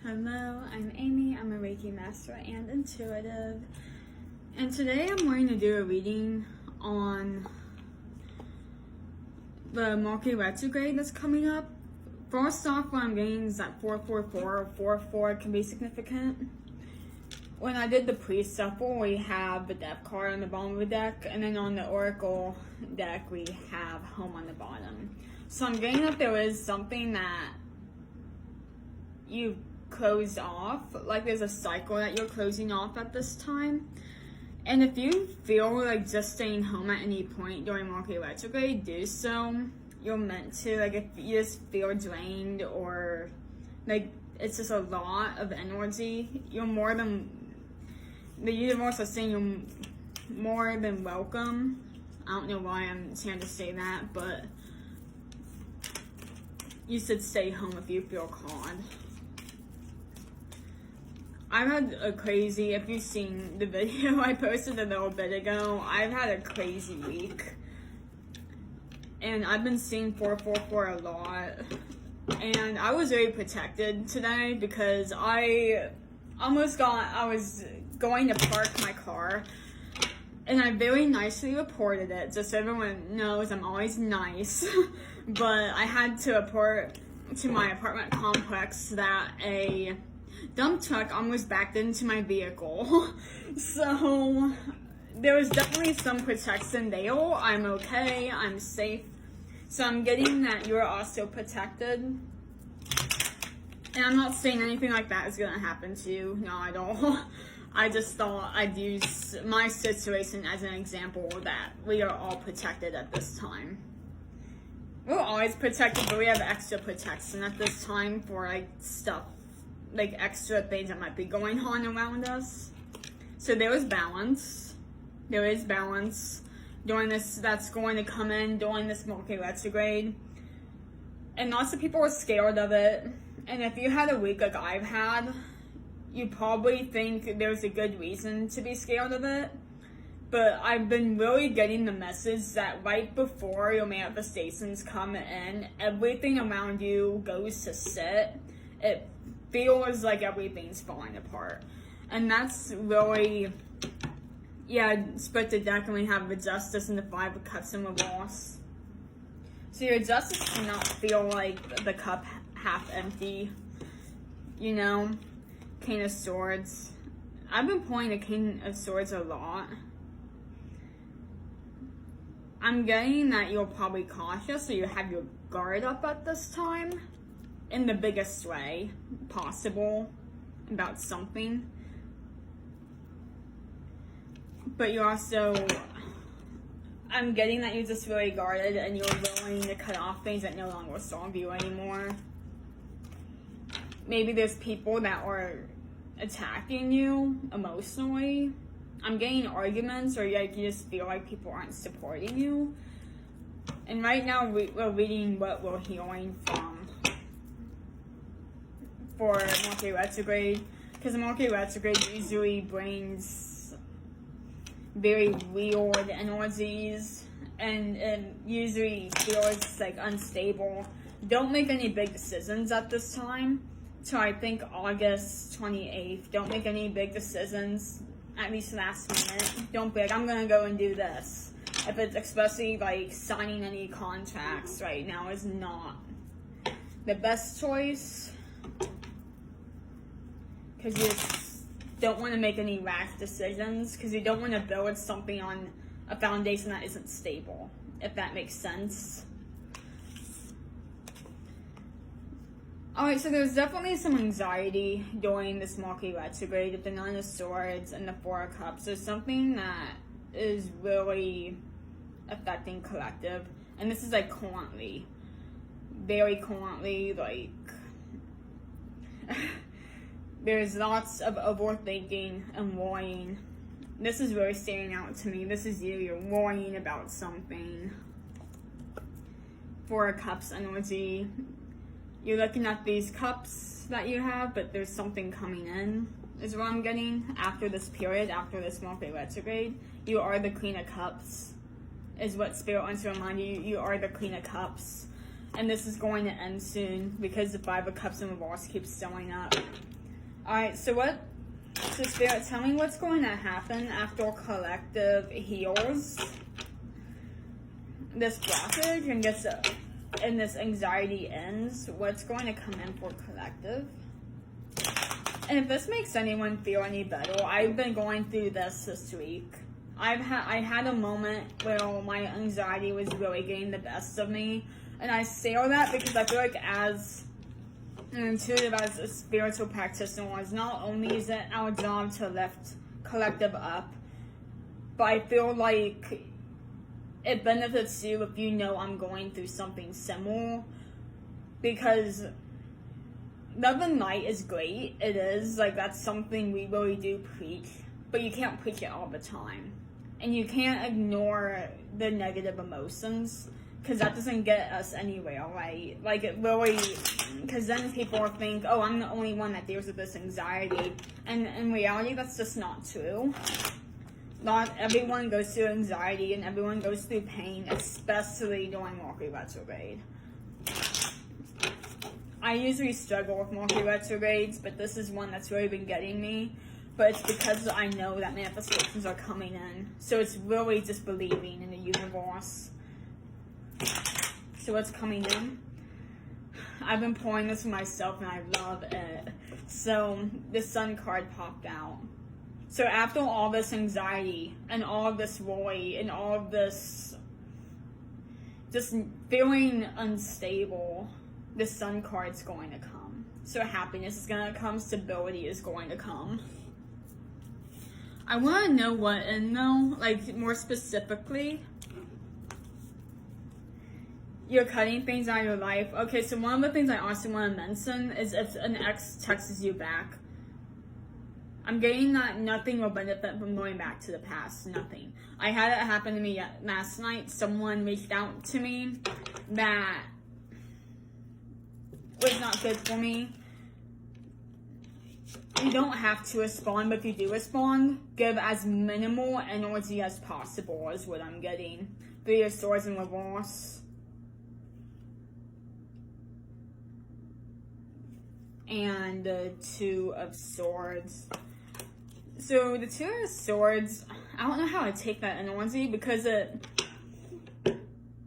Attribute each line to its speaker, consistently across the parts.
Speaker 1: Hello, I'm Amy. I'm a Reiki Master and Intuitive. And today I'm going to do a reading on the Mercury Retrograde that's coming up. First off, what I'm getting is that 444 or 44 can be significant. When I did the pre-shuffle, we have the death card on the bottom of the deck, and then on the Oracle deck, we have home on the bottom. So I'm getting that there is something that you closed off, like there's a cycle that you're closing off at this time. And if you feel like just staying home at any point during Mercury retrograde, do so. You're meant to. Like if you just feel drained or like it's just a lot of energy, you're more than, the universe is saying you're more than welcome. I don't know why I'm trying to say that, but you should stay home if you feel called. I've had a crazy, if you've seen the video I posted a little bit ago, I've had a crazy week. And I've been seeing 444 a lot. And I was very protected today because I was going to park my car. And I very nicely reported it, just so everyone knows I'm always nice. But I had to report to my apartment complex that a dump truck almost backed into my vehicle. So there was definitely some protection there. I'm okay, I'm safe. So I'm getting that you're also protected. And I'm not saying anything like that is gonna happen to you, not at all. I just thought I'd use my situation as an example that we are all protected at this time. We're always protected, but we have extra protection at this time for like stuff, like extra things that might be going on around us. So there is balance. There is balance during this, that's going to come in during this Mercury retrograde. And lots of people are scared of it. And if you had a week like I've had, you probably think there's a good reason to be scared of it. But I've been really getting the message that right before your manifestations come in, everything around you goes to sit. It feels like everything's falling apart. And that's really, yeah, split the deck and we have the Justice and the Five of Cups and Reverse. So your Justice does not feel like the cup half empty, you know? King of Swords. I've been pulling the King of Swords a lot. I'm getting that you're probably cautious, so you have your guard up at this time in the biggest way possible about something. But you're also, I'm getting that you're just really guarded and you're willing to cut off things that no longer serve you anymore. Maybe there's people that are attacking you emotionally. I'm getting arguments, or like you just feel like people aren't supporting you. And right now we're reading what we're healing from for Mercury retrograde, because Mercury retrograde usually brings very weird energies and it usually feels like unstable. Don't make any big decisions at this time. So I think August 28th, don't make any big decisions, at least last minute. Don't be like, I'm gonna go and do this. If it's especially like signing any contracts right now is not the best choice. Because you just don't want to make any rash decisions, because you don't want to build something on a foundation that isn't stable, if that makes sense. Alright, so there's definitely some anxiety during this Mercury retrograde with the Nine of Swords and the Four of Cups. There's something that is really affecting collective. And this is like currently. Very currently, like there's lots of overthinking and worrying. This is really standing out to me. This is you. You're worrying about something. Four of Cups energy. You're looking at these cups that you have, but there's something coming in, is what I'm getting after this period, after this Mercury retrograde. You are the Queen of Cups, is what Spirit wants to remind you. You are the Queen of Cups. And this is going to end soon because the Five of Cups in reverse keeps showing up. Alright, so Spirit, tell me what's going to happen after collective heals this blockage and gets and this anxiety ends. What's going to come in for collective? And if this makes anyone feel any better, I've been going through this week. I had a moment where my anxiety was really getting the best of me, and I say all that because I feel like as an intuitive, as a spiritual practitioner, it's not only is it our job to lift collective up, but I feel like it benefits you if you know I'm going through something similar, because love and light is great. It is, like, that's something we really do preach, but you can't preach it all the time. And you can't ignore the negative emotions, because that doesn't get us anywhere, right? Like, it really, because then people think, oh, I'm the only one that deals with this anxiety. And in reality, that's just not true. Not everyone goes through anxiety, and everyone goes through pain, especially during Mercury retrograde. I usually struggle with Mercury retrogrades, but this is one that's really been getting me. But it's because I know that manifestations are coming in. So it's really just believing in the universe. So what's coming in? I've been pouring this for myself and I love it. So the Sun card popped out. So after all this anxiety and all of this worry and all of this just feeling unstable, the Sun card's going to come. So happiness is going to come, stability is going to come. I want to know what in though, like more specifically. You're cutting things out of your life. Okay, so one of the things I also want to mention is if an ex texts you back, I'm getting that nothing will benefit from going back to the past. Nothing. I had it happen to me last night. Someone reached out to me that was not good for me. You don't have to respond, but if you do respond, give as minimal energy as possible is what I'm getting. Three of Swords in reverse. And the Two of Swords. So the Two of Swords, I don't know how to take that energy because it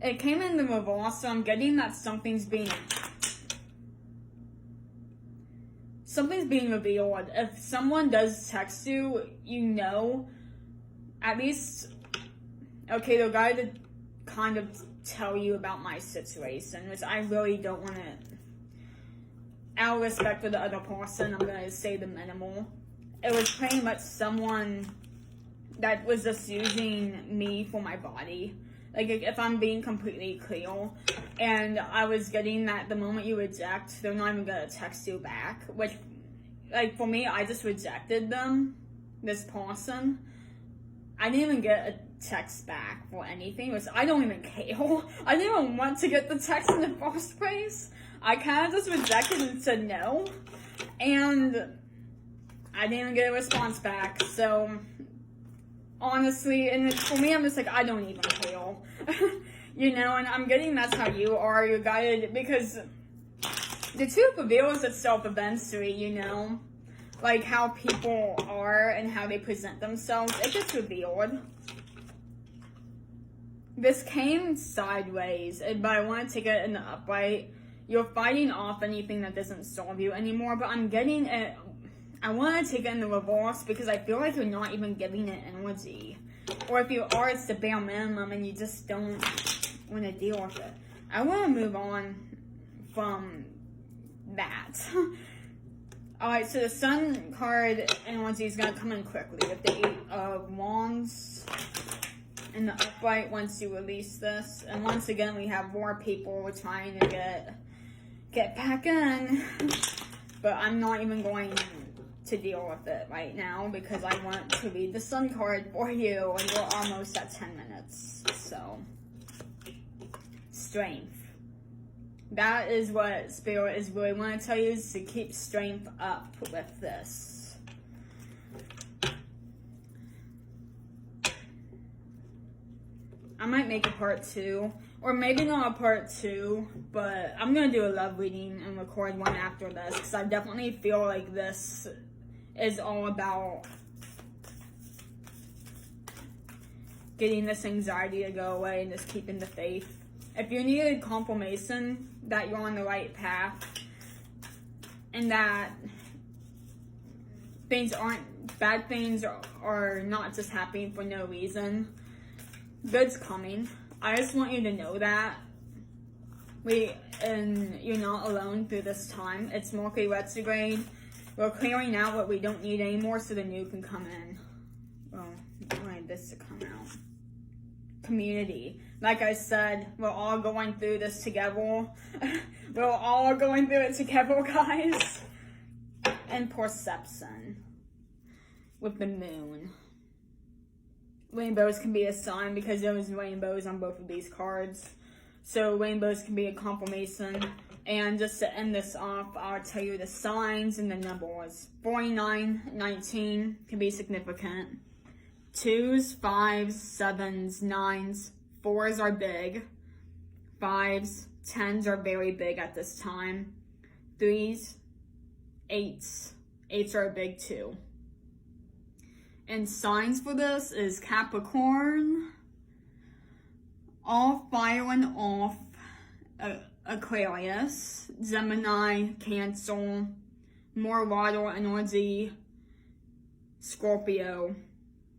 Speaker 1: came in the reverse, so I'm getting that something's being revealed. If someone does text you, you know, at least, okay, they're going to kind of tell you about my situation, which I really don't want to. Out of respect for the other person, I'm going to say the minimal. It was pretty much someone that was just using me for my body. Like, if I'm being completely clear. And I was getting that the moment you reject, they're not even going to text you back. Which, like, for me, I just rejected them, this person. I didn't even get a text back for anything, which I don't even care. I didn't even want to get the text in the first place. I kind of just rejected and said no. And I didn't even get a response back. So, honestly, and for me, I'm just like, I don't even care. You know, and I'm getting that's how you are. You're guided because the truth reveals itself eventually, you know. Like how people are and how they present themselves. It gets revealed. This came sideways, but I want to take it in the upright. You're fighting off anything that doesn't serve you anymore, but I'm getting it. I want to take it in the reverse because I feel like you're not even giving it energy. Or if you are, it's the bare minimum and you just don't want to deal with it. I want to move on from that. Alright, so the Sun card energy is going to come in quickly with the Eight of Wands. In the upright once you release this. And once again, we have more people trying to get back in. But I'm not even going to deal with it right now because I want to read the Sun card for you. And we're almost at 10 minutes. So, strength. That is what Spirit is really want to tell you, is to keep strength up with this. I might make a part 2 Or maybe not a part 2, but I'm going to do a love reading and record one after this, because I definitely feel like this is all about getting this anxiety to go away and just keeping the faith. If you need confirmation that you're on the right path and that bad things are not just happening for no reason, good's coming. I just want you to know that. And you're not alone through this time. It's Mercury retrograde. We're clearing out what we don't need anymore so the new can come in. Well, I wanted this to come out. Community. Like I said, we're all going through this together. We're all going through it together, guys. And perception. With the moon. Rainbows can be a sign because there was rainbows on both of these cards. So rainbows can be a confirmation. And just to end this off, I'll tell you the signs and the numbers. 49, 19 can be significant. 2s, 5s, 7s, 9s, 4s are big. 5s, 10s are very big at this time. 3s, 8s. 8s are big too. And signs for this is Capricorn, off fire and off, Aquarius, Gemini, Cancer, more water energy, Scorpio,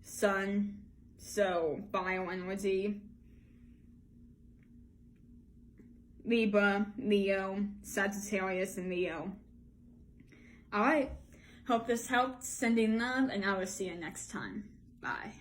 Speaker 1: Sun, so fire energy, Libra, Leo, Sagittarius, and Leo. Alright. Hope this helped. Sending love, and I will see you next time. Bye.